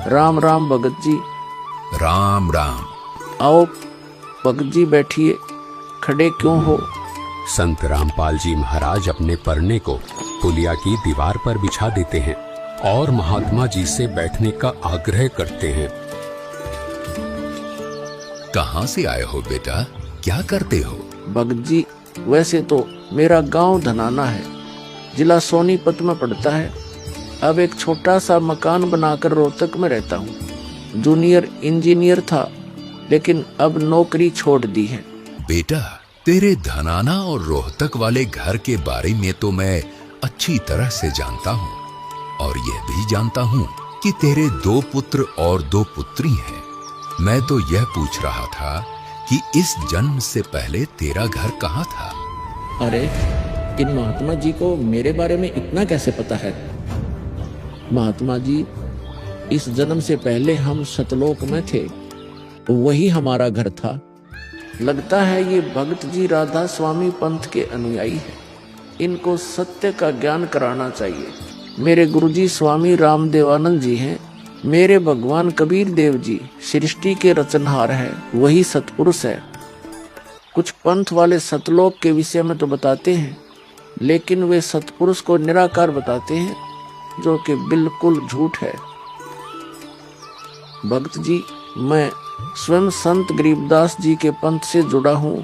राम राम भगत जी। राम राम। आओ भगत जी बैठिए, खड़े क्यों हो? संत रामपाल जी महाराज अपने परने को पुलिया की दीवार पर बिछा देते हैं और महात्मा जी से बैठने का आग्रह करते हैं। कहाँ से आए हो बेटा, क्या करते हो? भगत जी, वैसे तो मेरा गांव धनाना है, जिला सोनीपत में पड़ता है। अब एक छोटा सा मकान बनाकर रोहतक में रहता हूँ। जूनियर इंजीनियर था, लेकिन अब नौकरी छोड़ दी है। बेटा, तेरे धनाना और रोहतक वाले घर के बारे में तो मैं अच्छी तरह से जानता हूँ, और यह भी जानता हूँ कि तेरे 2 पुत्र और 2 पुत्री हैं। मैं तो यह पूछ रहा था कि इस जन्म से पहले तेरा घर कहाँ था? अरे, इन महात्मा जी को मेरे बारे में इतना कैसे पता है? महात्मा जी, इस जन्म से पहले हम सतलोक में थे, वही हमारा घर था। लगता है ये भगत जी राधा स्वामी पंथ के अनुयायी हैं। इनको सत्य का ज्ञान कराना चाहिए। मेरे गुरुजी स्वामी रामदेवानंद जी हैं। मेरे भगवान कबीर देव जी सृष्टि के रचनहार है, वही सतपुरुष है। कुछ पंथ वाले सतलोक के विषय में तो बताते हैं, लेकिन वे सतपुरुष को निराकार बताते हैं, जो कि बिल्कुल झूठ है। भक्त जी, मैं स्वयं संत गरीबदास जी के पंथ से जुड़ा हूँ।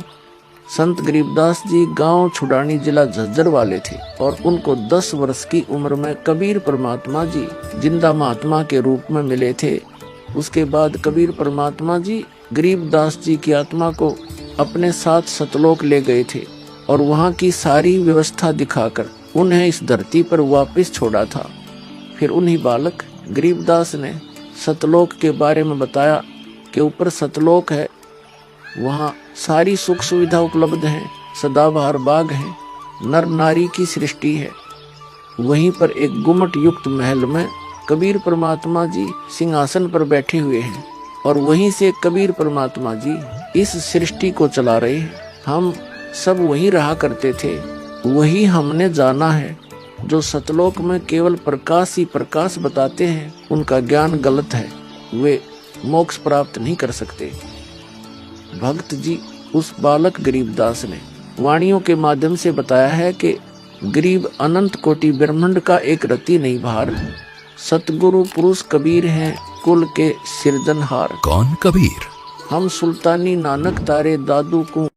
संत गरीबदास जी गांव छुड़ानी जिला झज्जर वाले थे, और उनको 10 वर्ष की उम्र में कबीर परमात्मा जी जिंदा महात्मा के रूप में मिले थे। उसके बाद कबीर परमात्मा जी गरीबदास जी की आत्मा को अपने साथ सतलोक ले गए थे, और वहाँ की सारी व्यवस्था दिखाकर उन्हें इस धरती पर वापस छोड़ा था। फिर उन्हीं बालक गरीबदास ने सतलोक के बारे में बताया कि ऊपर सतलोक है, वहाँ सारी सुख सुविधा उपलब्ध है, सदाबहार बाग है, नर नारी की सृष्टि है। वहीं पर एक गुम्मट युक्त महल में कबीर परमात्मा जी सिंहासन पर बैठे हुए हैं, और वहीं से कबीर परमात्मा जी इस सृष्टि को चला रहे हैं। हम सब वहीं रहा करते थे, वही हमने जाना है। जो सतलोक में केवल प्रकाश ही प्रकाश बताते हैं, उनका ज्ञान गलत है, वे मोक्ष प्राप्त नहीं कर सकते। भक्त जी, उस बालक गरीबदास ने वाणियों के माध्यम से बताया है कि गरीब अनंत कोटि ब्रह्मांड का एक रति नहीं भार। सतगुरु पुरुष कबीर हैं, कुल के सिरजनहार। कौन कबीर? हम सुल्तानी नानक तारे दादू को